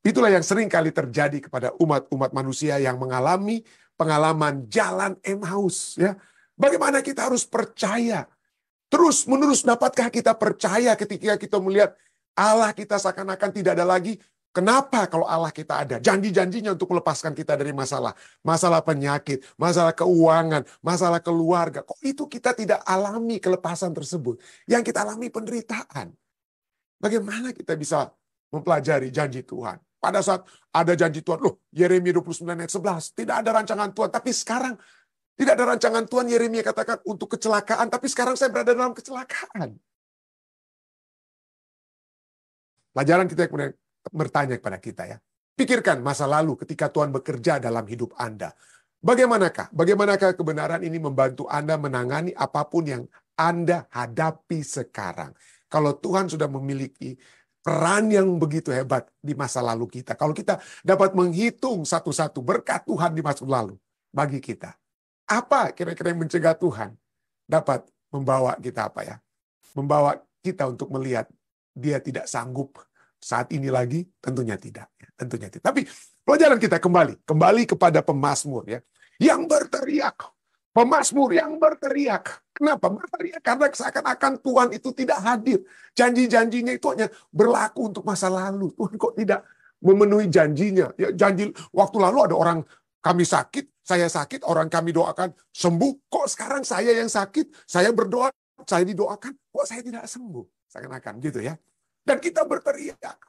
Itulah yang sering kali terjadi kepada umat-umat manusia yang mengalami pengalaman jalan Emmaus. Ya. Bagaimana kita harus percaya? Terus menerus dapatkah kita percaya ketika kita melihat Allah kita seakan-akan tidak ada lagi? Kenapa kalau Allah kita ada? Janji-janjinya untuk melepaskan kita dari masalah. Masalah penyakit, masalah keuangan, masalah keluarga. Kok itu kita tidak alami kelepasan tersebut? Yang kita alami penderitaan. Bagaimana kita bisa mempelajari janji Tuhan? Pada saat ada janji Tuhan, loh Yeremia 29 ayat 11, tidak ada rancangan Tuhan. Tapi sekarang tidak ada rancangan Tuhan, Yeremia katakan untuk kecelakaan, tapi sekarang saya berada dalam kecelakaan. Pelajaran kita kemudian bertanya kepada kita ya. Pikirkan masa lalu ketika Tuhan bekerja dalam hidup Anda. Bagaimanakah kebenaran ini membantu Anda menangani apapun yang Anda hadapi sekarang. Kalau Tuhan sudah memiliki peran yang begitu hebat di masa lalu kita. Kalau kita dapat menghitung satu-satu berkat Tuhan di masa lalu bagi kita. Apa kira-kira yang mencegah Tuhan dapat membawa kita apa ya? Membawa kita untuk melihat dia tidak sanggup saat ini lagi? Tentunya tidak. Tentunya tidak. Tapi pelajaran kita kembali kepada pemazmur ya, yang berteriak. Pemazmur yang berteriak. Kenapa berteriak? Karena seakan-akan Tuhan itu tidak hadir. Janji-janjinya itu hanya berlaku untuk masa lalu. Tuhan kok tidak memenuhi janjinya? Ya, janji waktu lalu ada orang kami sakit, saya sakit, orang kami doakan sembuh. Kok sekarang saya yang sakit, saya berdoa, saya didoakan, kok saya tidak sembuh? Seakan-akan gitu ya. Dan kita berteriak.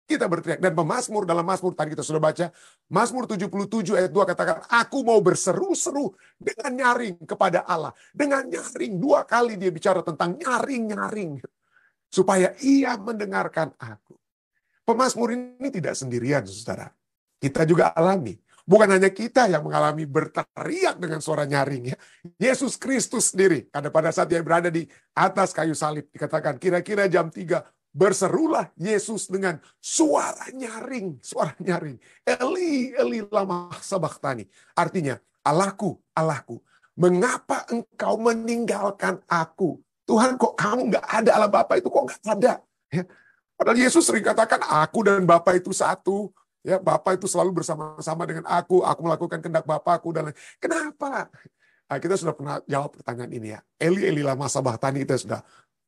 Kita berteriak. Dan pemazmur dalam Mazmur tadi kita sudah baca. Mazmur 77 ayat 2 katakan, aku mau berseru-seru dengan nyaring kepada Allah. Dengan nyaring. 2 kali dia bicara tentang nyaring-nyaring. Supaya ia mendengarkan aku. Pemazmur ini tidak sendirian, saudara. Kita juga alami. Bukan hanya kita yang mengalami berteriak dengan suara nyaring. Ya. Yesus Kristus sendiri. Karena pada saat dia berada di atas kayu salib. Dikatakan kira-kira jam 3. Berserulah Yesus dengan suara nyaring. Suara nyaring. Eli, Eli lama sabachthani. Artinya, Allahku, Allahku, mengapa engkau meninggalkan aku? Tuhan kok kamu nggak ada, Allah Bapa itu kok nggak ada? Ya. Padahal Yesus sering katakan, aku dan Bapa itu satu. Ya, Bapa itu selalu bersama-sama dengan aku melakukan kehendak Bapakku. Dan kenapa? Nah, kita sudah pernah jawab pertanyaan ini ya. Eli, Eli lama sabachthani kita sudah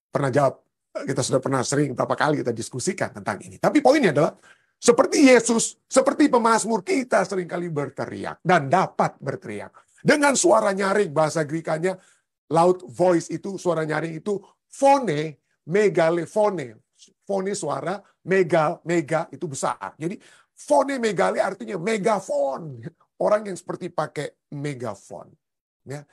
pernah jawab. Kita sudah pernah sering berapa kali kita diskusikan tentang ini. Tapi poinnya adalah, seperti Yesus, seperti pemazmur, kita seringkali berteriak dan dapat berteriak. Dengan suara nyaring, bahasa Grekanya, loud voice itu, suara nyaring itu, phone, megalefone. Phone suara, mega itu besar. Jadi, phone megale artinya megafon. Orang yang seperti pakai megafon. Ya.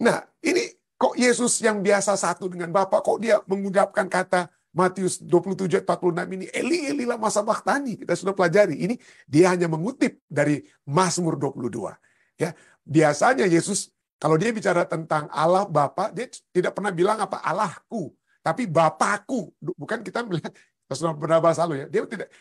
Nah, ini kok Yesus yang biasa satu dengan Bapa, kok dia mengucapkan kata Matius 27:46 ini, Eli, Eli lama sabachthani. Kita sudah pelajari. Ini dia hanya mengutip dari Mazmur 22. Ya, biasanya Yesus, kalau dia bicara tentang Allah Bapa, dia tidak pernah bilang apa Allahku, tapi Bapakku. Bukan kita melihat, kita sudah pernah bahas lalu ya.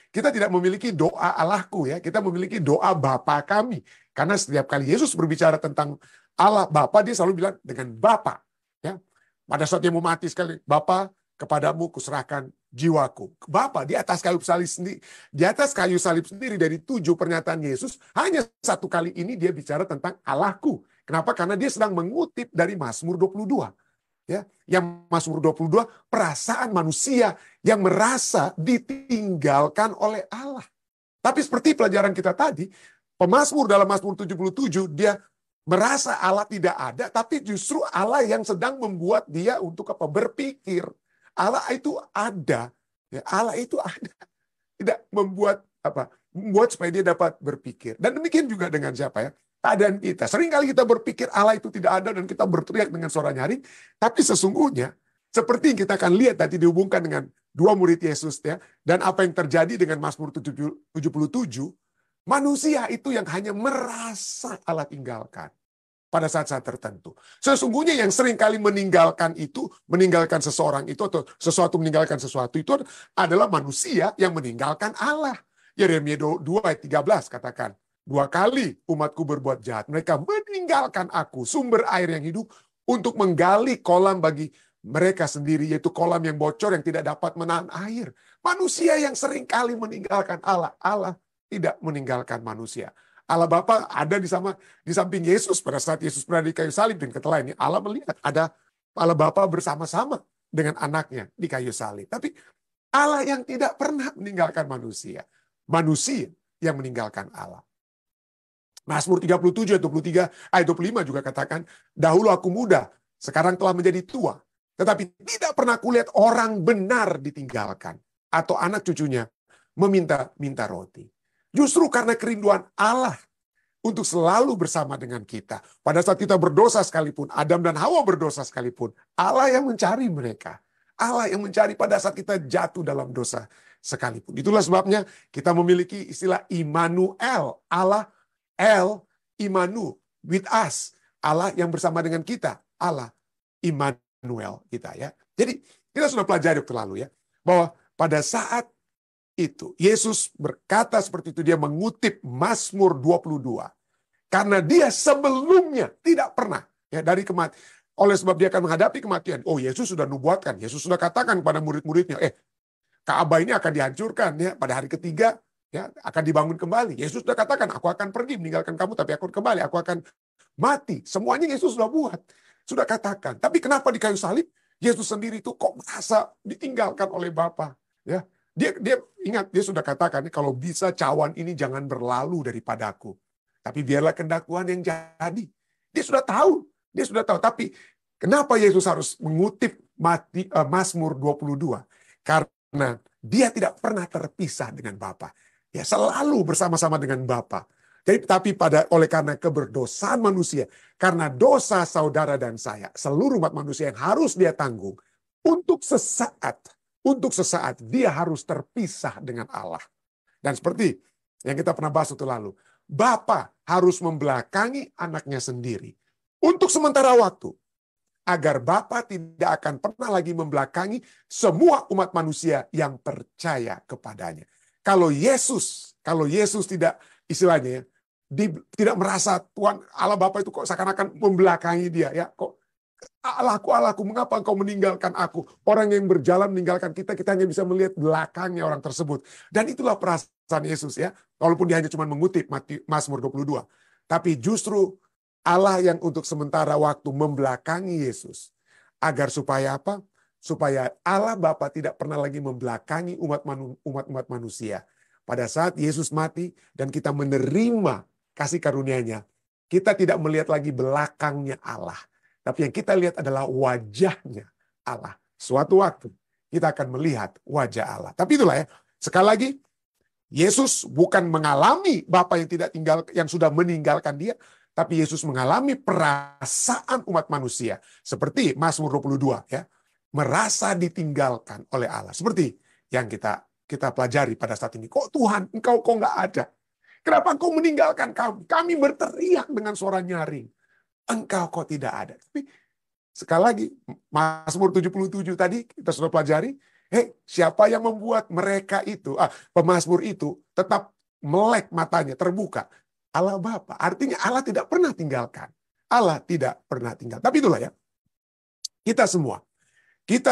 Kita tidak memiliki doa Allahku ya. Kita memiliki doa Bapa kami. Karena setiap kali Yesus berbicara tentang Allah Bapa, dia selalu bilang dengan Bapa. Ya. Pada saat dia mau mati sekali, Bapa, kepadamu kuserahkan jiwaku. Bapa di atas kayu salib sendiri, di atas kayu salib sendiri dari 7 pernyataan Yesus, hanya 1 kali ini dia bicara tentang Allahku. Kenapa? Karena dia sedang mengutip dari Mazmur 22. Ya, yang Mazmur 22 perasaan manusia yang merasa ditinggalkan oleh Allah. Tapi seperti pelajaran kita tadi, pemazmur dalam Mazmur 77 dia merasa Allah tidak ada, tapi justru Allah yang sedang membuat dia untuk apa? Berpikir. Allah itu ada. Ya, Allah itu ada. Tidak membuat apa? Membuat supaya dia dapat berpikir. Dan demikian juga dengan siapa ya? Keadaan kita. Seringkali kita berpikir Allah itu tidak ada dan kita berteriak dengan suara nyaring. Tapi sesungguhnya, seperti yang kita akan lihat tadi dihubungkan dengan 2 murid Yesus ya, dan apa yang terjadi dengan Mazmur 77, manusia itu yang hanya merasa Allah tinggalkan pada saat-saat tertentu. Sesungguhnya yang sering kali meninggalkan seseorang itu, atau sesuatu meninggalkan sesuatu itu adalah manusia yang meninggalkan Allah. Yeremia 2 ayat 13 katakan, 2 kali umatku berbuat jahat. Mereka meninggalkan aku, sumber air yang hidup, untuk menggali kolam bagi mereka sendiri, yaitu kolam yang bocor yang tidak dapat menahan air. Manusia yang seringkali meninggalkan Allah. Allah tidak meninggalkan manusia. Allah Bapa ada di samping Yesus pada saat Yesus berada di kayu salib, dan ketelah ini Allah melihat ada Allah Bapa bersama-sama dengan anaknya di kayu salib. Tapi Allah yang tidak pernah meninggalkan manusia. Manusia yang meninggalkan Allah. Mazmur 37 ayat 23 ayat 25 juga katakan, dahulu aku muda, sekarang telah menjadi tua. Tetapi tidak pernah kulihat orang benar ditinggalkan atau anak cucunya meminta roti. Justru karena kerinduan Allah untuk selalu bersama dengan kita. Pada saat kita berdosa sekalipun, Adam dan Hawa berdosa sekalipun, Allah yang mencari mereka. Allah yang mencari pada saat kita jatuh dalam dosa sekalipun. Itulah sebabnya kita memiliki istilah Immanuel. Allah, El, Imanu, with us. Allah yang bersama dengan kita. Allah, Immanuel kita ya. Jadi kita sudah pelajari waktu lalu ya, bahwa pada saat itu Yesus berkata seperti itu, dia mengutip Mazmur 22. Karena dia sebelumnya tidak pernah ya dari kematian. Oleh sebab dia akan menghadapi kematian. Oh, Yesus sudah nubuatkan, Yesus sudah katakan kepada murid-muridnya, Ka'bah ini akan dihancurkan ya pada hari ketiga ya akan dibangun kembali. Yesus sudah katakan, aku akan pergi meninggalkan kamu tapi aku akan kembali, aku akan mati. Semuanya Yesus sudah buat, sudah katakan. Tapi kenapa di kayu salib Yesus sendiri itu kok merasa ditinggalkan oleh Bapa? Ya, dia ingat, dia sudah katakan, kalau bisa cawan ini jangan berlalu daripadaku, tapi biarlah kehendak Tuhan yang jadi. Dia sudah tahu. Tapi kenapa Yesus harus mengutip Mazmur 22? Karena dia tidak pernah terpisah dengan Bapa. Ya, selalu bersama-sama dengan Bapa. Jadi, tapi oleh karena keberdosaan manusia, karena dosa saudara dan saya, seluruh umat manusia yang harus dia tanggung, untuk sesaat dia harus terpisah dengan Allah. Dan seperti yang kita pernah bahas waktu lalu, Bapa harus membelakangi anaknya sendiri untuk sementara waktu, agar Bapa tidak akan pernah lagi membelakangi semua umat manusia yang percaya kepadanya. Kalau Yesus tidak, istilahnya ya, tidak merasa Tuhan Allah Bapa itu kok seakan-akan membelakangi dia, ya kok Allahku, mengapa engkau meninggalkan aku? Orang yang berjalan meninggalkan kita hanya bisa melihat belakangnya orang tersebut. Dan itulah perasaan Yesus ya. Walaupun dia hanya cuma mengutip Mazmur 22. Tapi justru Allah yang untuk sementara waktu membelakangi Yesus. Agar supaya apa? Supaya Allah Bapa tidak pernah lagi membelakangi umat manusia. Pada saat Yesus mati dan kita menerima kasih karunia-Nya, kita tidak melihat lagi belakangnya Allah. Tapi yang kita lihat adalah wajahnya Allah. Suatu waktu kita akan melihat wajah Allah. Tapi itulah ya, sekali lagi, Yesus bukan mengalami Bapa yang sudah meninggalkan dia, tapi Yesus mengalami perasaan umat manusia. Seperti Mazmur 22 ya, merasa ditinggalkan oleh Allah. Seperti yang kita pelajari pada saat ini. Kok Tuhan, engkau kok nggak ada? Kenapa engkau meninggalkan kami? Kami berteriak dengan suara nyaring. Engkau kok tidak ada. Tapi sekali lagi, Mazmur 77 tadi kita sudah pelajari. Siapa yang membuat mereka itu, pemazmur itu tetap melek matanya, terbuka? Allah Bapa. Artinya Allah tidak pernah tinggalkan. Allah tidak pernah tinggal. Tapi itulah ya, kita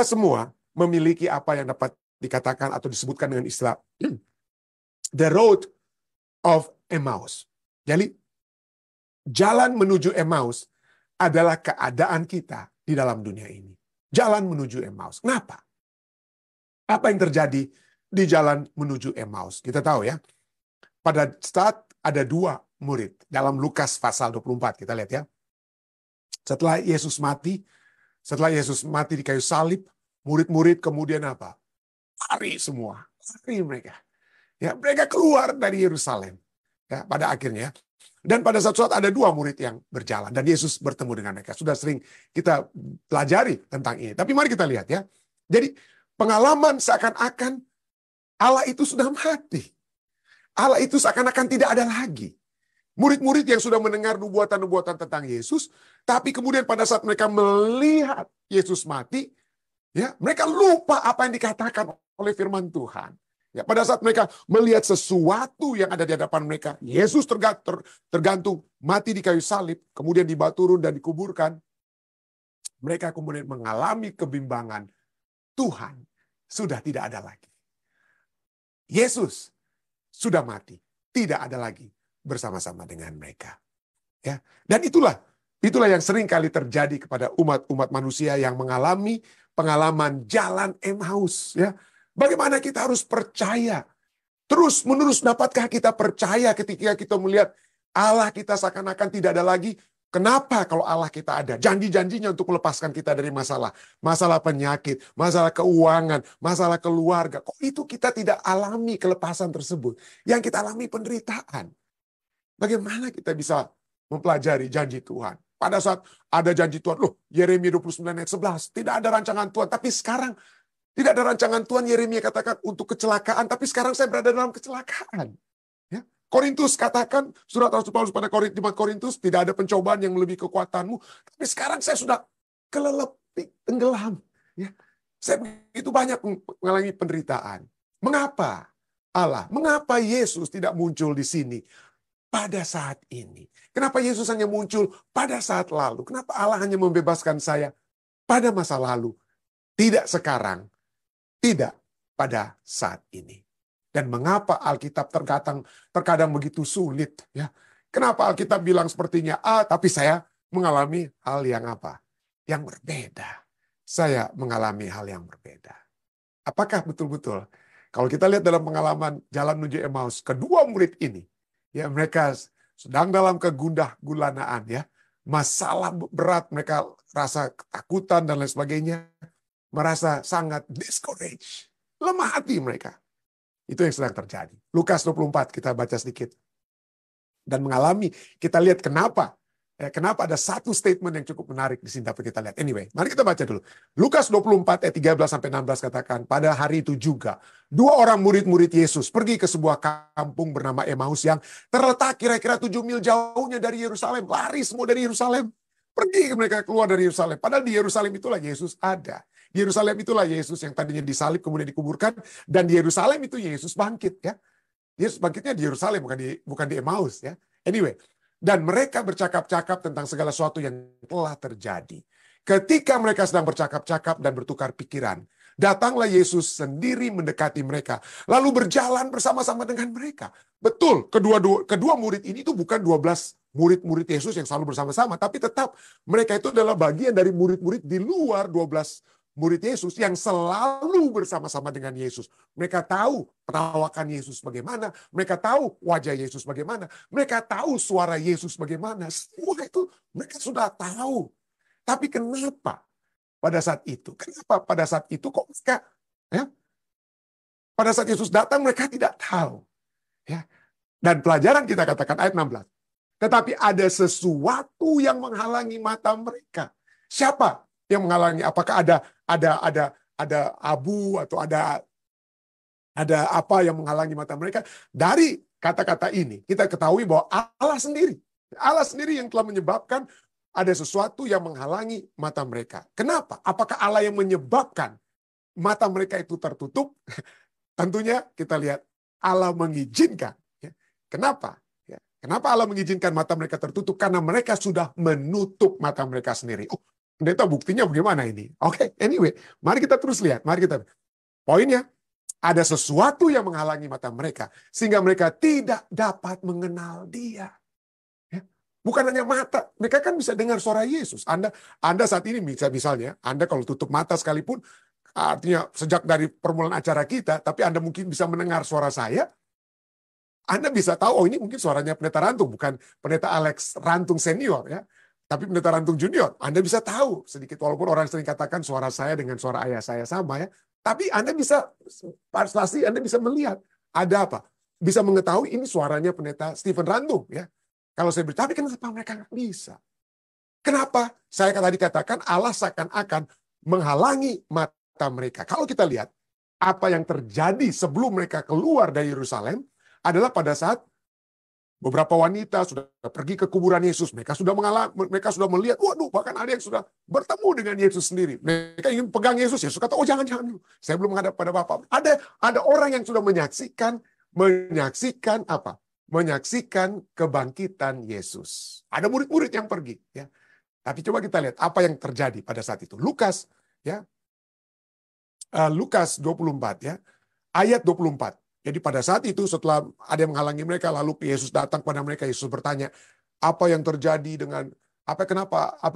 semua memiliki apa yang dapat dikatakan atau disebutkan dengan istilah the road of Emmaus. Jadi jalan menuju Emmaus adalah keadaan kita di dalam dunia ini. Jalan menuju Emmaus. Kenapa? Apa yang terjadi di jalan menuju Emmaus? Kita tahu ya, pada saat ada dua murid dalam Lukas pasal 24, kita lihat ya. Setelah Yesus mati di kayu salib, murid-murid kemudian apa? Lari semua, lari mereka. Ya, mereka keluar dari Yerusalem. Ya, pada akhirnya. Dan pada suatu saat ada dua murid yang berjalan dan Yesus bertemu dengan mereka. Sudah sering kita pelajari tentang ini. Tapi mari kita lihat ya. Jadi pengalaman seakan-akan Allah itu sudah mati. Allah itu seakan-akan tidak ada lagi. Murid-murid yang sudah mendengar nubuatan-nubuatan tentang Yesus, tapi kemudian pada saat mereka melihat Yesus mati, ya, mereka lupa apa yang dikatakan oleh firman Tuhan. Ya, pada saat mereka melihat sesuatu yang ada di hadapan mereka, Yesus tergantung, mati di kayu salib, kemudian dibawa turun dan dikuburkan. Mereka kemudian mengalami kebimbangan. Tuhan sudah tidak ada lagi. Yesus sudah mati. Tidak ada lagi bersama-sama dengan mereka. Ya. Dan itulah yang sering kali terjadi kepada umat manusia yang mengalami pengalaman jalan Emmaus. Ya. Bagaimana kita harus percaya? Terus menerus dapatkah kita percaya ketika kita melihat Allah kita seakan-akan tidak ada lagi? Kenapa kalau Allah kita ada? Janji-janjinya untuk melepaskan kita dari masalah. Masalah penyakit, masalah keuangan, masalah keluarga. Kok itu kita tidak alami kelepasan tersebut? Yang kita alami penderitaan. Bagaimana kita bisa mempelajari janji Tuhan? Pada saat ada janji Tuhan, loh Yeremia 29 ayat 11, tidak ada rancangan Tuhan. Tapi sekarang tidak ada rancangan Tuhan, Yeremia katakan untuk kecelakaan, tapi sekarang saya berada dalam kecelakaan. Ya. Korintus katakan, surat Rasul Paulus pada Korintus, tidak ada pencobaan yang melebihi kekuatanmu, tapi sekarang saya sudah kelelep, tenggelam. Ya. Saya begitu banyak mengalami penderitaan. Mengapa Allah, mengapa Yesus tidak muncul di sini pada saat ini? Kenapa Yesus hanya muncul pada saat lalu? Kenapa Allah hanya membebaskan saya pada masa lalu? Tidak sekarang, tidak pada saat ini. Dan mengapa Alkitab terkadang begitu sulit? Ya, kenapa Alkitab bilang sepertinya A, tapi saya mengalami hal yang apa? Yang berbeda. Saya mengalami hal yang berbeda. Apakah betul-betul? Kalau kita lihat dalam pengalaman jalan menuju Emmaus, kedua murid ini, ya mereka sedang dalam kegundah gulanaan, ya, masalah berat, mereka rasa ketakutan dan lain sebagainya, merasa sangat discouraged, lemah hati mereka. Itu yang sedang terjadi. Lukas 24 kita baca sedikit. Dan mengalami, kita lihat kenapa. Kenapa ada satu statement yang cukup menarik di sini dapat kita lihat. Anyway, mari kita baca dulu. Lukas 24 ayat 13-16 katakan, pada hari itu juga, dua orang murid-murid Yesus pergi ke sebuah kampung bernama Emmaus yang terletak kira-kira 7 mil jauhnya dari Yerusalem. Lari semua dari Yerusalem. Pergi mereka keluar dari Yerusalem. Padahal di Yerusalem itulah Yesus ada. Di Yerusalem itulah Yesus yang tadinya disalib kemudian dikuburkan, dan di Yerusalem itu Yesus bangkit, ya. Yesus bangkitnya di Yerusalem, bukan di Emmaus, ya. Anyway, dan mereka bercakap-cakap tentang segala sesuatu yang telah terjadi. Ketika mereka sedang bercakap-cakap dan bertukar pikiran, datanglah Yesus sendiri mendekati mereka, lalu berjalan bersama-sama dengan mereka. Betul, kedua murid ini itu bukan 12 murid-murid Yesus yang selalu bersama-sama, tapi tetap mereka itu adalah bagian dari murid-murid di luar 12 murid Yesus yang selalu bersama-sama dengan Yesus. Mereka tahu perawakan Yesus bagaimana, mereka tahu wajah Yesus bagaimana, mereka tahu suara Yesus bagaimana. Semua itu mereka sudah tahu. Tapi kenapa pada saat itu? Kenapa pada saat itu kok mereka, ya? Pada saat Yesus datang mereka tidak tahu. Ya. Dan pelajaran kita katakan ayat 16. Tetapi ada sesuatu yang menghalangi mata mereka. Siapa yang menghalangi? Apakah ada abu atau ada apa yang menghalangi mata mereka? Dari kata-kata ini kita ketahui bahwa Allah sendiri yang telah menyebabkan ada sesuatu yang menghalangi mata mereka. Kenapa? Apakah Allah yang menyebabkan mata mereka itu tertutup? Tentunya kita lihat Allah mengizinkan. Kenapa? Kenapa Allah mengizinkan mata mereka tertutup? Karena mereka sudah menutup mata mereka sendiri. Oh, pendeta, buktinya bagaimana ini? Oke, anyway, mari kita terus lihat. Poinnya, ada sesuatu yang menghalangi mata mereka sehingga mereka tidak dapat mengenal Dia. Ya. Bukan hanya mata, mereka kan bisa dengar suara Yesus. Anda saat ini misalnya, Anda kalau tutup mata sekalipun, artinya sejak dari permulaan acara kita, tapi Anda mungkin bisa mendengar suara saya. Anda bisa tahu, oh ini mungkin suaranya pendeta Rantung, bukan pendeta Alex Rantung senior, ya, tapi pendeta Rantung junior. Anda bisa tahu sedikit, walaupun orang sering katakan suara saya dengan suara ayah saya sama, ya. Tapi Anda bisa pasti Anda bisa melihat ada apa, bisa mengetahui ini suaranya pendeta Stephen Rantung, ya. Kalau saya bertanya, kenapa mereka nggak bisa? Kenapa? Saya tadi katakan Allah seakan-akan menghalangi mata mereka. Kalau kita lihat apa yang terjadi sebelum mereka keluar dari Yerusalem, adalah pada saat beberapa wanita sudah pergi ke kuburan Yesus. Mereka sudah melihat, waduh, bahkan ada yang sudah bertemu dengan Yesus sendiri. Mereka ingin pegang Yesus. Yesus kata, oh jangan dulu. Saya belum menghadap pada Bapa. Ada orang yang sudah menyaksikan apa? Menyaksikan kebangkitan Yesus. Ada murid-murid yang pergi. Ya. Tapi coba kita lihat apa yang terjadi pada saat itu. Lukas, ya, Lukas 24, ya, ayat 24. Jadi pada saat itu setelah ada yang menghalangi mereka, lalu Yesus datang kepada mereka. Yesus bertanya, apa yang terjadi dengan, apa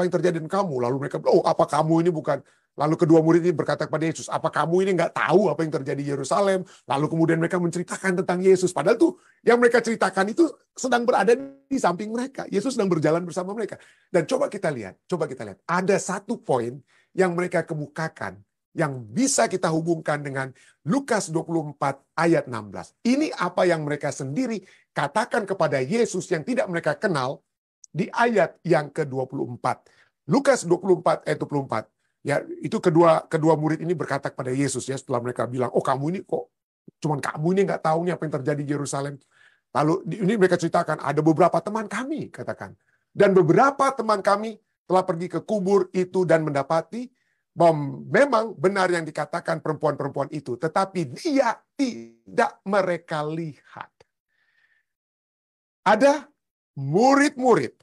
yang terjadi dengan kamu? Lalu mereka, oh, apa kamu ini bukan. Lalu kedua murid ini berkata kepada Yesus, apa kamu ini nggak tahu apa yang terjadi di Yerusalem? Lalu kemudian mereka menceritakan tentang Yesus. Padahal tuh yang mereka ceritakan itu sedang berada di samping mereka. Yesus sedang berjalan bersama mereka. Dan coba kita lihat. Ada satu poin yang mereka kemukakan yang bisa kita hubungkan dengan Lukas 24 ayat 16. Ini apa yang mereka sendiri katakan kepada Yesus yang tidak mereka kenal di ayat yang ke-24. Lukas 24 ayat 24. Ya, itu kedua murid ini berkata kepada Yesus, ya, setelah mereka bilang, oh, kamu ini kok cuman kamu ini nggak tahu nih apa yang terjadi di Yerusalem. Lalu ini mereka ceritakan, ada beberapa teman kami, katakan, dan beberapa teman kami telah pergi ke kubur itu dan mendapati bahwa memang benar yang dikatakan perempuan-perempuan itu, tetapi dia tidak mereka lihat. Ada murid-murid,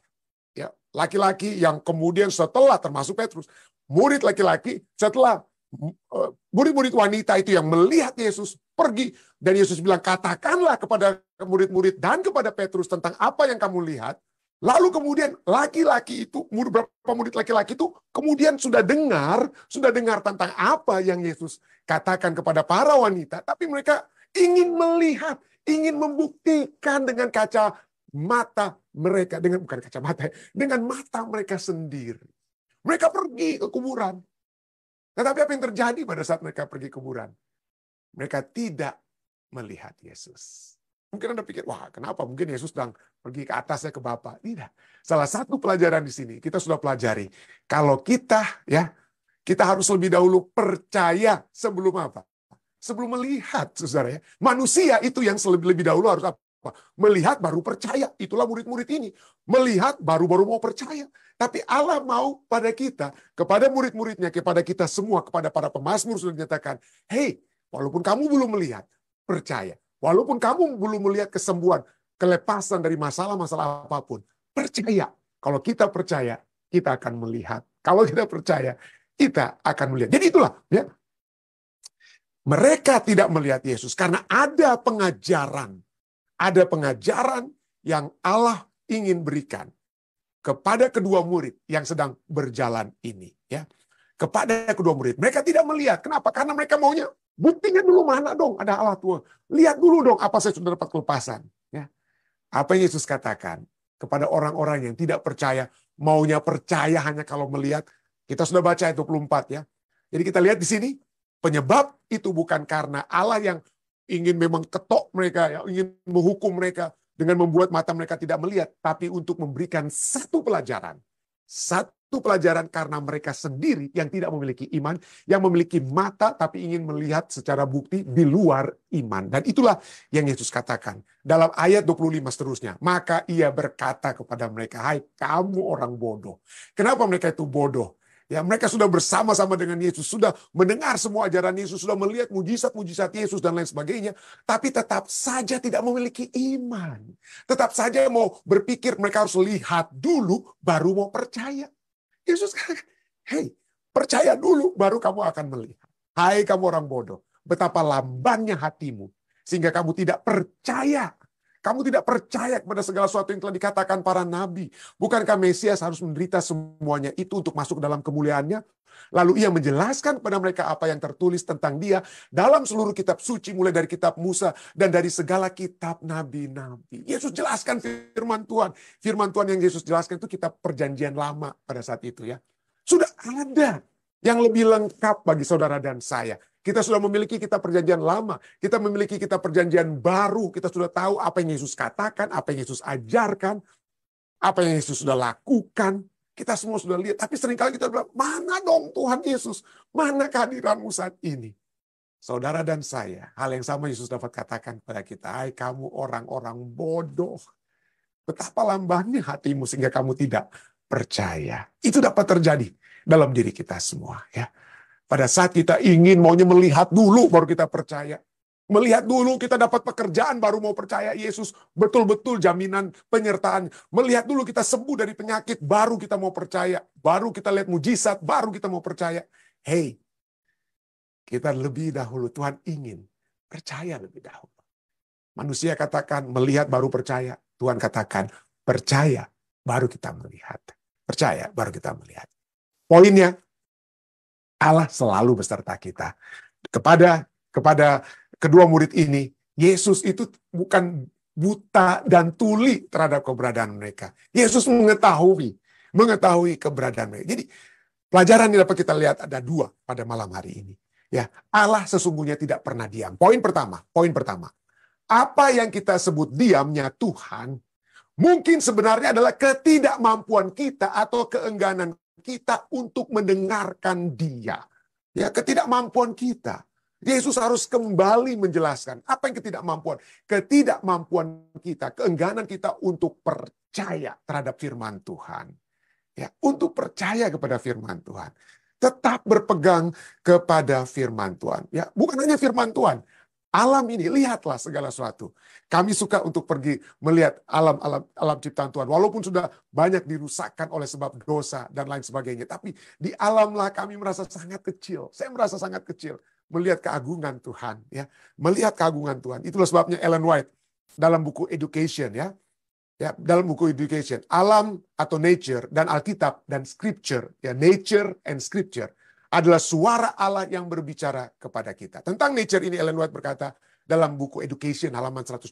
ya, laki-laki yang kemudian setelah, termasuk Petrus, murid laki-laki setelah murid-murid wanita itu yang melihat Yesus pergi, dan Yesus bilang, katakanlah kepada murid-murid dan kepada Petrus tentang apa yang kamu lihat. Lalu kemudian laki-laki itu, beberapa murid laki-laki itu kemudian sudah dengar tentang apa yang Yesus katakan kepada para wanita, tapi mereka ingin melihat, ingin membuktikan dengan kaca mata mereka, bukan kacamata, dengan mata mereka sendiri. Mereka pergi ke kuburan. Tetapi apa yang terjadi pada saat mereka pergi ke kuburan? Mereka tidak melihat Yesus. Mungkin Anda pikir, wah, kenapa? Mungkin Yesus sedang pergi ke atasnya ke Bapa. Tidak. Salah satu pelajaran di sini kita sudah pelajari. Kalau kita harus lebih dahulu percaya sebelum apa? Sebelum melihat, saudara, ya. Manusia itu yang lebih dahulu harus apa? Melihat baru percaya. Itulah murid-murid ini. Melihat baru mau percaya. Tapi Allah mau pada kita, kepada murid-muridnya, kepada kita semua, kepada para pemazmur sudah dinyatakan, hey, walaupun kamu belum melihat, percaya. Walaupun kamu belum melihat kesembuhan, kelepasan dari masalah-masalah apapun, percaya. Kalau kita percaya, kita akan melihat. Kalau kita percaya, kita akan melihat. Jadi itulah, ya. Mereka tidak melihat Yesus karena ada pengajaran. Ada pengajaran yang Allah ingin berikan kepada kedua murid yang sedang berjalan ini, ya. Kepada kedua murid, mereka tidak melihat. Kenapa? Karena mereka maunya buktinya dulu, mana dong ada Allah Tuhan. Lihat dulu dong apa saya sudah dapat kelepasan, ya. Apa yang Yesus katakan kepada orang-orang yang tidak percaya, maunya percaya hanya kalau melihat. Kita sudah baca ayat 24, ya. Jadi kita lihat di sini, penyebab itu bukan karena Allah yang ingin memang ketok mereka, yang ingin menghukum mereka dengan membuat mata mereka tidak melihat, tapi untuk memberikan satu pelajaran. Satu pelajaran karena mereka sendiri yang tidak memiliki iman, yang memiliki mata tapi ingin melihat secara bukti di luar iman. Dan itulah yang Yesus katakan dalam ayat 25 seterusnya. Maka ia berkata kepada mereka, hai kamu orang bodoh. Kenapa mereka itu bodoh? Ya, mereka sudah bersama-sama dengan Yesus, sudah mendengar semua ajaran Yesus, sudah melihat mujizat-mujizat Yesus dan lain sebagainya, tapi tetap saja tidak memiliki iman. Tetap saja mau berpikir mereka harus lihat dulu baru mau percaya. Yesus katakan, hei, percaya dulu baru kamu akan melihat. Hai kamu orang bodoh, betapa lambannya hatimu sehingga kamu tidak percaya. Kamu tidak percaya kepada segala sesuatu yang telah dikatakan para nabi. Bukankah Mesias harus menderita semuanya itu untuk masuk dalam kemuliaannya? Lalu ia menjelaskan kepada mereka apa yang tertulis tentang dia dalam seluruh kitab suci, mulai dari kitab Musa dan dari segala kitab nabi-nabi. Yesus jelaskan firman Tuhan. Firman Tuhan yang Yesus jelaskan itu kitab perjanjian lama pada saat itu, ya. Sudah ada yang lebih lengkap bagi saudara dan saya. Kita sudah memiliki kitab perjanjian lama. Kita memiliki kitab perjanjian baru. Kita sudah tahu apa yang Yesus katakan, apa yang Yesus ajarkan, apa yang Yesus sudah lakukan. Kita semua sudah lihat. Tapi seringkali kita bilang, mana dong Tuhan Yesus? Mana kehadiranmu saat ini? Saudara dan saya, hal yang sama Yesus dapat katakan kepada kita. Hai kamu orang-orang bodoh. Betapa lambannya hatimu sehingga kamu tidak percaya. Itu dapat terjadi dalam diri kita semua, ya. Pada saat kita ingin maunya melihat dulu baru kita percaya. Melihat dulu kita dapat pekerjaan baru mau percaya Yesus. Betul-betul jaminan penyertaan. Melihat dulu kita sembuh dari penyakit baru kita mau percaya. Baru kita lihat mujizat baru kita mau percaya. Hey, kita lebih dahulu Tuhan ingin percaya lebih dahulu. Manusia katakan melihat baru percaya. Tuhan katakan percaya baru kita melihat. Percaya baru kita melihat. Poinnya, Allah selalu beserta kita. Kepada kedua murid ini, Yesus itu bukan buta dan tuli terhadap keberadaan mereka. Yesus mengetahui keberadaan mereka. Jadi pelajaran yang dapat kita lihat ada dua pada malam hari ini. Ya, Allah sesungguhnya tidak pernah diam. Poin pertama. Apa yang kita sebut diamnya Tuhan, mungkin sebenarnya adalah ketidakmampuan kita atau keengganan kita untuk mendengarkan Dia. Ya, ketidakmampuan kita. Yesus harus kembali menjelaskan apa yang ketidakmampuan. Ketidakmampuan kita, keengganan kita untuk percaya terhadap firman Tuhan. Ya, untuk percaya kepada firman Tuhan. Tetap berpegang kepada firman Tuhan. Ya, bukan hanya firman Tuhan. Alam ini, lihatlah segala sesuatu. Kami suka untuk pergi melihat alam ciptaan Tuhan. Walaupun sudah banyak dirusakkan oleh sebab dosa dan lain sebagainya. Tapi di alamlah kami merasa sangat kecil. Saya merasa sangat kecil melihat keagungan Tuhan. Ya, melihat keagungan Tuhan. Itulah sebabnya Ellen White dalam buku Education, ya, dalam buku Education, alam atau nature dan Alkitab dan Scripture, ya, nature and Scripture adalah suara Allah yang berbicara kepada kita. Tentang nature ini Ellen White berkata dalam buku Education halaman 128.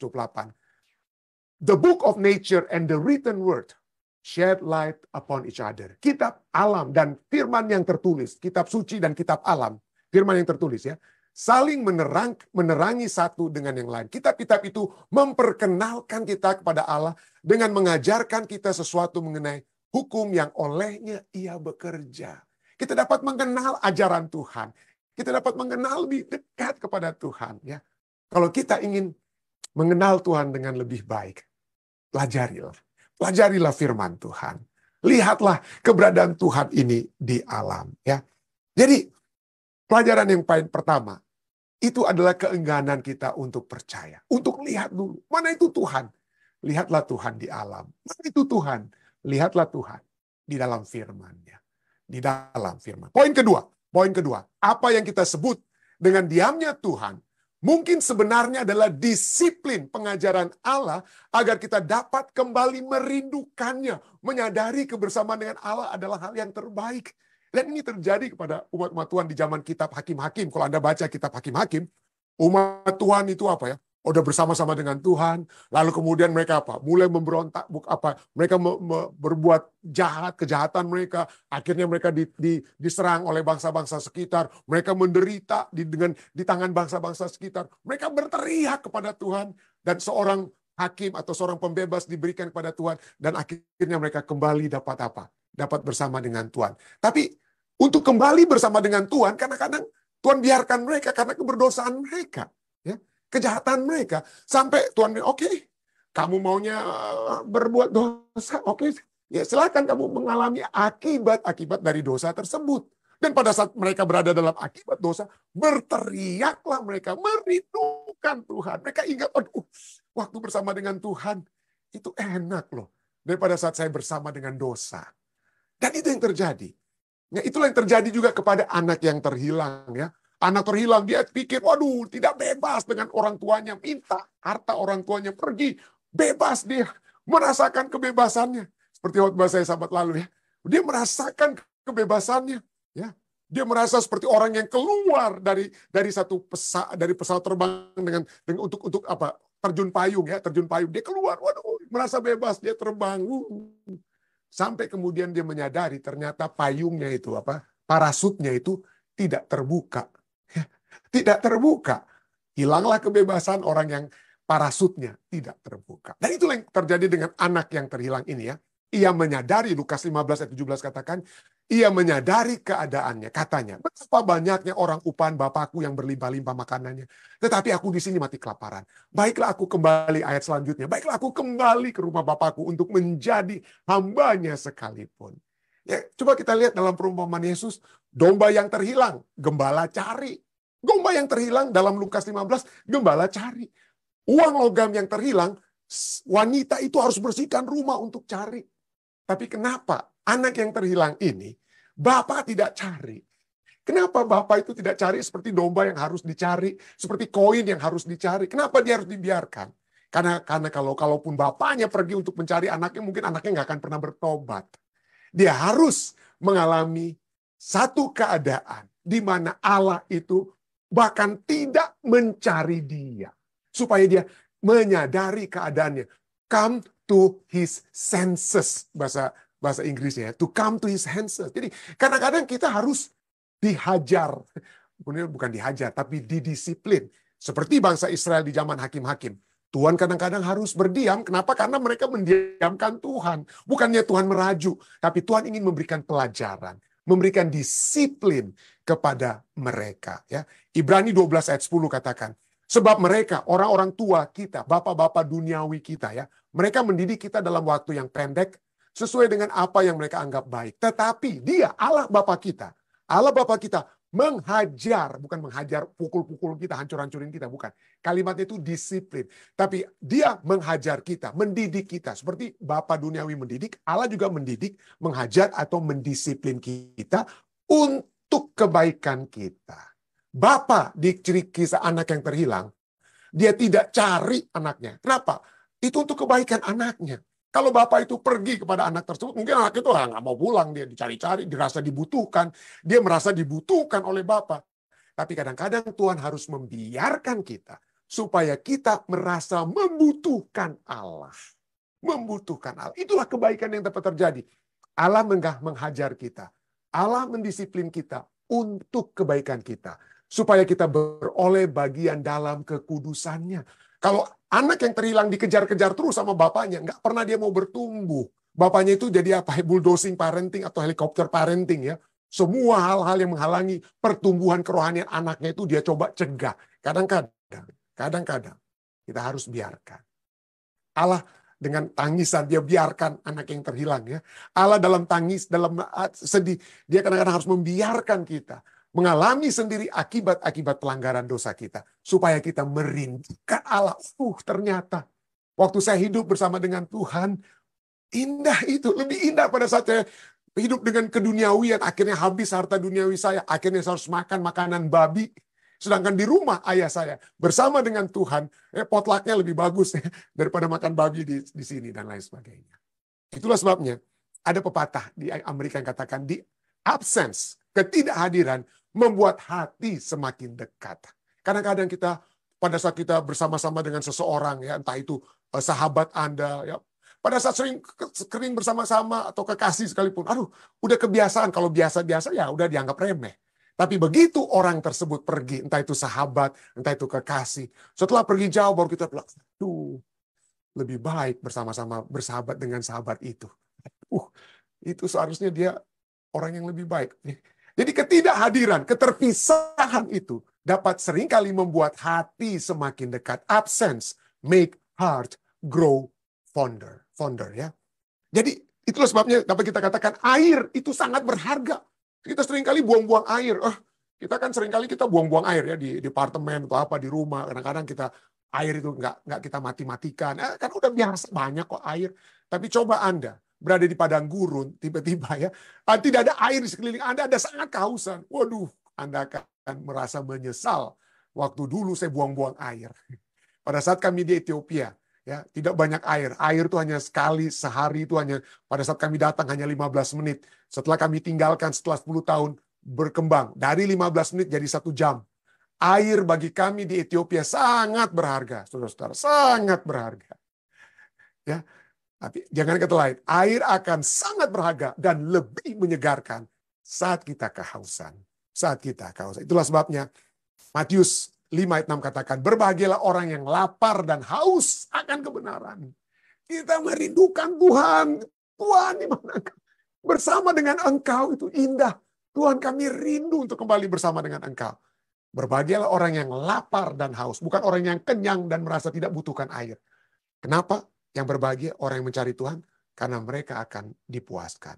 The book of nature and the written word shed light upon each other. Kitab alam dan firman yang tertulis, kitab suci dan kitab alam, firman yang tertulis, ya, saling menerangi satu dengan yang lain. Kitab-kitab itu memperkenalkan kita kepada Allah dengan mengajarkan kita sesuatu mengenai hukum yang olehnya Ia bekerja. Kita dapat mengenal ajaran Tuhan. Kita dapat mengenal lebih dekat kepada Tuhan. Ya, kalau kita ingin mengenal Tuhan dengan lebih baik, pelajarilah firman Tuhan. Lihatlah keberadaan Tuhan ini di alam. Ya, jadi pelajaran yang paling pertama itu adalah keengganan kita untuk percaya, untuk lihat dulu mana itu Tuhan. Lihatlah Tuhan di alam. Mana itu Tuhan? Lihatlah Tuhan di dalam firman-Nya. Di dalam firman. Poin kedua, apa yang kita sebut dengan diamnya Tuhan, mungkin sebenarnya adalah disiplin pengajaran Allah agar kita dapat kembali merindukannya, menyadari kebersamaan dengan Allah adalah hal yang terbaik. Dan ini terjadi kepada umat-umat Tuhan di zaman kitab Hakim-Hakim. Kalau Anda baca kitab Hakim-Hakim, umat Tuhan itu apa ya? Udah bersama-sama dengan Tuhan, lalu kemudian mereka apa? Mulai memberontak, mereka berbuat jahat, kejahatan mereka, akhirnya mereka diserang oleh bangsa-bangsa sekitar, mereka menderita di tangan bangsa-bangsa sekitar, mereka berteriak kepada Tuhan, dan seorang hakim atau seorang pembebas diberikan kepada Tuhan, dan akhirnya mereka kembali dapat apa? Dapat bersama dengan Tuhan. Tapi untuk kembali bersama dengan Tuhan, kadang-kadang Tuhan biarkan mereka karena keberdosaan mereka. Ya. Kejahatan mereka. Sampai Tuhan bilang, oke, kamu maunya berbuat dosa, oke, ya silakan kamu mengalami akibat-akibat dari dosa tersebut. Dan pada saat mereka berada dalam akibat dosa, berteriaklah mereka, merindukan Tuhan. Mereka ingat, aduh, waktu bersama dengan Tuhan, itu enak loh. Daripada saat saya bersama dengan dosa. Dan itu yang terjadi. Ya, itulah yang terjadi juga kepada anak yang terhilang, ya. Anak terhilang, dia pikir, waduh, tidak bebas dengan orang tuanya. Minta harta orang tuanya, pergi. Bebas dia. Merasakan kebebasannya. Seperti waktu saya sahabat lalu, ya. Dia merasakan kebebasannya. Ya. Dia merasa seperti orang yang keluar dari pesawat terbang untuk apa? Terjun payung, ya. Terjun payung. Dia keluar, waduh, merasa bebas. Dia terbang. Sampai kemudian dia menyadari ternyata payungnya itu, parasutnya itu tidak terbuka. Tidak terbuka. Hilanglah kebebasan orang yang parasutnya tidak terbuka. Dan itulah yang terjadi dengan anak yang terhilang ini, ya. Ia menyadari, Lukas 15 ayat 17 katakan, ia menyadari keadaannya. Katanya, betapa banyaknya orang upahan Bapakku yang berlimpah-limpah makanannya. Tetapi aku di sini mati kelaparan. Baiklah aku kembali, ayat selanjutnya. Baiklah aku kembali ke rumah Bapakku untuk menjadi hambanya sekalipun. Ya, coba kita lihat dalam perumpamaan Yesus, domba yang terhilang, gembala cari. Domba yang terhilang dalam Lukas 15, gembala cari. Uang logam yang terhilang, wanita itu harus bersihkan rumah untuk cari. Tapi kenapa anak yang terhilang ini, bapak tidak cari? Kenapa bapak itu tidak cari seperti domba yang harus dicari, seperti koin yang harus dicari? Kenapa dia harus dibiarkan? Karena kalaupun bapaknya pergi untuk mencari anaknya, mungkin anaknya nggak akan pernah bertobat. Dia harus mengalami satu keadaan di mana Allah itu bahkan tidak mencari dia. Supaya dia menyadari keadaannya. Come to his senses. Bahasa Inggrisnya. To come to his senses. Jadi kadang-kadang kita harus dihajar. Bukan dihajar, tapi didisiplin. Seperti bangsa Israel di zaman hakim-hakim. Tuhan kadang-kadang harus berdiam. Kenapa? Karena mereka mendiamkan Tuhan. Bukannya Tuhan merajuk, tapi Tuhan ingin memberikan pelajaran, memberikan disiplin kepada mereka. Ya, Ibrani 12 ayat 10 katakan, sebab mereka, orang-orang tua kita, bapak-bapak duniawi kita, ya, mereka mendidik kita dalam waktu yang pendek, sesuai dengan apa yang mereka anggap baik. Tetapi dia, Allah Bapa kita menghajar, bukan menghajar, pukul-pukul kita, hancur-hancurin kita, bukan. Kalimatnya itu disiplin. Tapi dia menghajar kita, mendidik kita. Seperti Bapa duniawi mendidik, Allah juga mendidik, menghajar atau mendisiplin kita untuk kebaikan kita. Bapa di kisah anak yang terhilang, dia tidak cari anaknya. Kenapa? Itu untuk kebaikan anaknya. Kalau bapak itu pergi kepada anak tersebut, mungkin anak itu nggak mau pulang, dia dicari-cari, dirasa dibutuhkan, dia merasa dibutuhkan oleh bapak. Tapi kadang-kadang Tuhan harus membiarkan kita supaya kita merasa membutuhkan Allah. Membutuhkan Allah. Itulah kebaikan yang dapat terjadi. Allah menghajar kita. Allah mendisiplin kita untuk kebaikan kita. Supaya kita beroleh bagian dalam kekudusannya. Kalau anak yang terhilang dikejar-kejar terus sama bapaknya, nggak pernah dia mau bertumbuh. Bapaknya itu jadi apa? Bulldozing parenting atau helikopter parenting ya. Semua hal-hal yang menghalangi pertumbuhan kerohanian anaknya itu dia coba cegah. Kadang-kadang kita harus biarkan. Allah dengan tangisan dia biarkan anak yang terhilang ya. Allah dalam tangis, dalam sedih, dia kadang-kadang harus membiarkan kita mengalami sendiri akibat-akibat pelanggaran dosa kita. Supaya kita merindukan Allah. Ternyata waktu saya hidup bersama dengan Tuhan, indah itu. Lebih indah pada saat saya hidup dengan keduniawian. Akhirnya habis harta duniawi saya. Akhirnya saya harus makan makanan babi. Sedangkan di rumah ayah saya bersama dengan Tuhan, potlucknya lebih bagus daripada makan babi di sini dan lain sebagainya. Itulah sebabnya ada pepatah di Amerika yang katakan, di absence, ketidakhadiran, membuat hati semakin dekat. Kadang-kadang kita pada saat kita bersama-sama dengan seseorang, ya entah itu sahabat Anda, ya pada saat sering bersama-sama atau kekasih sekalipun, udah kebiasaan. Kalau biasa-biasa ya udah dianggap remeh. Tapi begitu orang tersebut pergi, entah itu sahabat, entah itu kekasih, setelah pergi jauh baru kita bilang, lebih baik bersama-sama bersahabat dengan sahabat itu. Itu seharusnya dia orang yang lebih baik. Jadi ketidakhadiran, keterpisahan itu dapat seringkali membuat hati semakin dekat. Absence make heart grow fonder ya. Jadi itulah sebabnya dapat kita katakan air itu sangat berharga. Kita seringkali buang-buang air. Kita kan seringkali kita buang-buang air ya di apartemen atau apa di rumah. Kadang-kadang kita air itu nggak kita mati-matikan. Kan udah biasa banyak kok air. Tapi coba Anda berada di padang gurun, tiba-tiba ya, tidak ada air di sekeliling Anda, Anda sangat kehausan. Waduh, Anda akan merasa menyesal. Waktu dulu saya buang-buang air. Pada saat kami di Ethiopia, ya tidak banyak air. Air itu hanya sekali, sehari itu hanya, pada saat kami datang hanya 15 menit. Setelah kami tinggalkan setelah 10 tahun, berkembang. Dari 15 menit jadi 1 jam. Air bagi kami di Ethiopia sangat berharga, saudara-saudara, sangat berharga. Ya, tapi jangan kata lain, air akan sangat berharga dan lebih menyegarkan saat kita kehausan. Itulah sebabnya Matius 5 ayat 6 katakan, berbahagialah orang yang lapar dan haus akan kebenaran. Kita merindukan Tuhan. Tuhan di mana? Bersama dengan Engkau itu indah. Tuhan, kami rindu untuk kembali bersama dengan Engkau. Berbahagialah orang yang lapar dan haus, bukan orang yang kenyang dan merasa tidak butuhkan air. Kenapa? Yang berbahagia orang yang mencari Tuhan, karena mereka akan dipuaskan.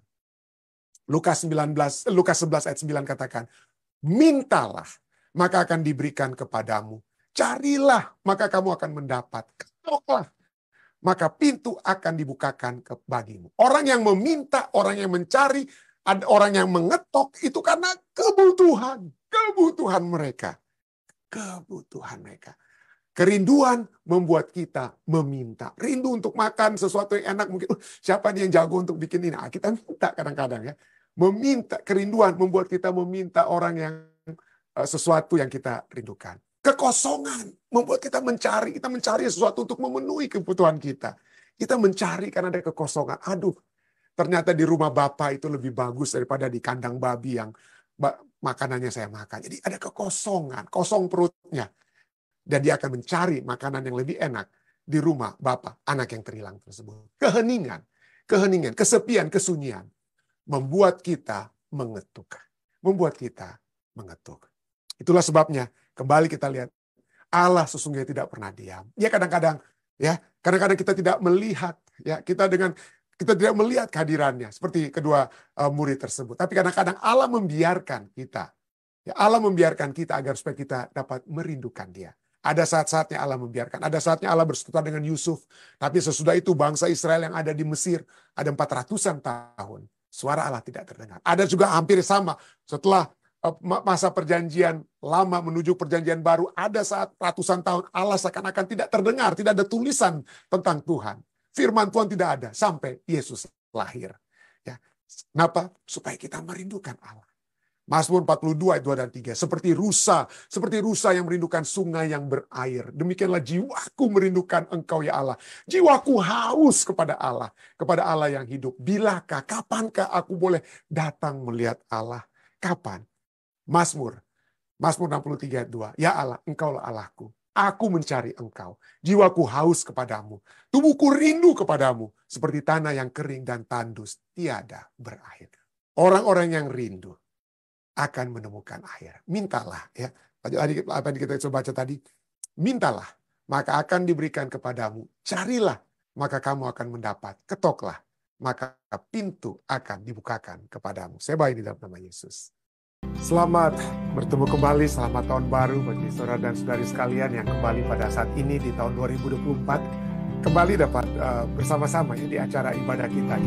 Lukas 11 ayat 9 katakan, mintalah, maka akan diberikan kepadamu. Carilah, maka kamu akan mendapat. Ketoklah, maka pintu akan dibukakan bagimu. Orang yang meminta, orang yang mencari, ada orang yang mengetok, itu karena kebutuhan mereka. Kebutuhan mereka. Kerinduan membuat kita meminta. Rindu untuk makan sesuatu yang enak. Mungkin siapa nih yang jago untuk bikin ini? Kita minta kadang-kadang ya. Meminta, kerinduan membuat kita meminta orang yang sesuatu yang kita rindukan. Kekosongan membuat kita mencari sesuatu untuk memenuhi kebutuhan kita. Kita mencari karena ada kekosongan. Aduh, ternyata di rumah Bapak itu lebih bagus daripada di kandang babi yang makanannya saya makan. Jadi ada kekosongan, kosong perutnya. Dan dia akan mencari makanan yang lebih enak di rumah Bapak, anak yang terhilang tersebut. Keheningan, kesepian, kesunyian membuat kita mengetuk. Itulah sebabnya kembali kita lihat Allah sesungguhnya tidak pernah diam. Ya kadang-kadang kita tidak melihat kita tidak melihat kehadirannya seperti kedua murid tersebut. Tapi kadang-kadang Allah membiarkan kita. Allah membiarkan kita agar supaya kita dapat merindukan Dia. Ada saat-saatnya Allah membiarkan. Ada saatnya Allah bersekutu dengan Yusuf. Tapi sesudah itu bangsa Israel yang ada di Mesir ada 400-an tahun. Suara Allah tidak terdengar. Ada juga hampir sama setelah masa perjanjian lama menuju perjanjian baru, ada saat ratusan tahun Allah seakan-akan tidak terdengar, tidak ada tulisan tentang Tuhan. Firman Tuhan tidak ada sampai Yesus lahir. Ya. Kenapa? Supaya kita merindukan Allah. Mazmur 42 ayat 2 dan 3. Seperti rusa yang merindukan sungai yang berair. Demikianlah jiwaku merindukan Engkau ya Allah. Jiwaku haus kepada Allah yang hidup. Bilakah, kapankah aku boleh datang melihat Allah? Kapan? Mazmur 63 ayat 2. Ya Allah, Engkaulah Allahku. Aku mencari Engkau. Jiwaku haus kepadamu. Tubuhku rindu kepadamu. Seperti tanah yang kering dan tandus. Tiada berakhir. Orang-orang yang rindu akan menemukan air. Mintalah. Ya. Apa yang kita coba baca tadi. Mintalah. Maka akan diberikan kepadamu. Carilah. Maka kamu akan mendapat. Ketoklah. Maka pintu akan dibukakan kepadamu. Saya baik di dalam nama Yesus. Selamat bertemu kembali, selamat tahun baru bagi saudara dan saudari sekalian yang kembali pada saat ini di tahun 2024. Kembali dapat bersama-sama ya, di acara ibadah kita.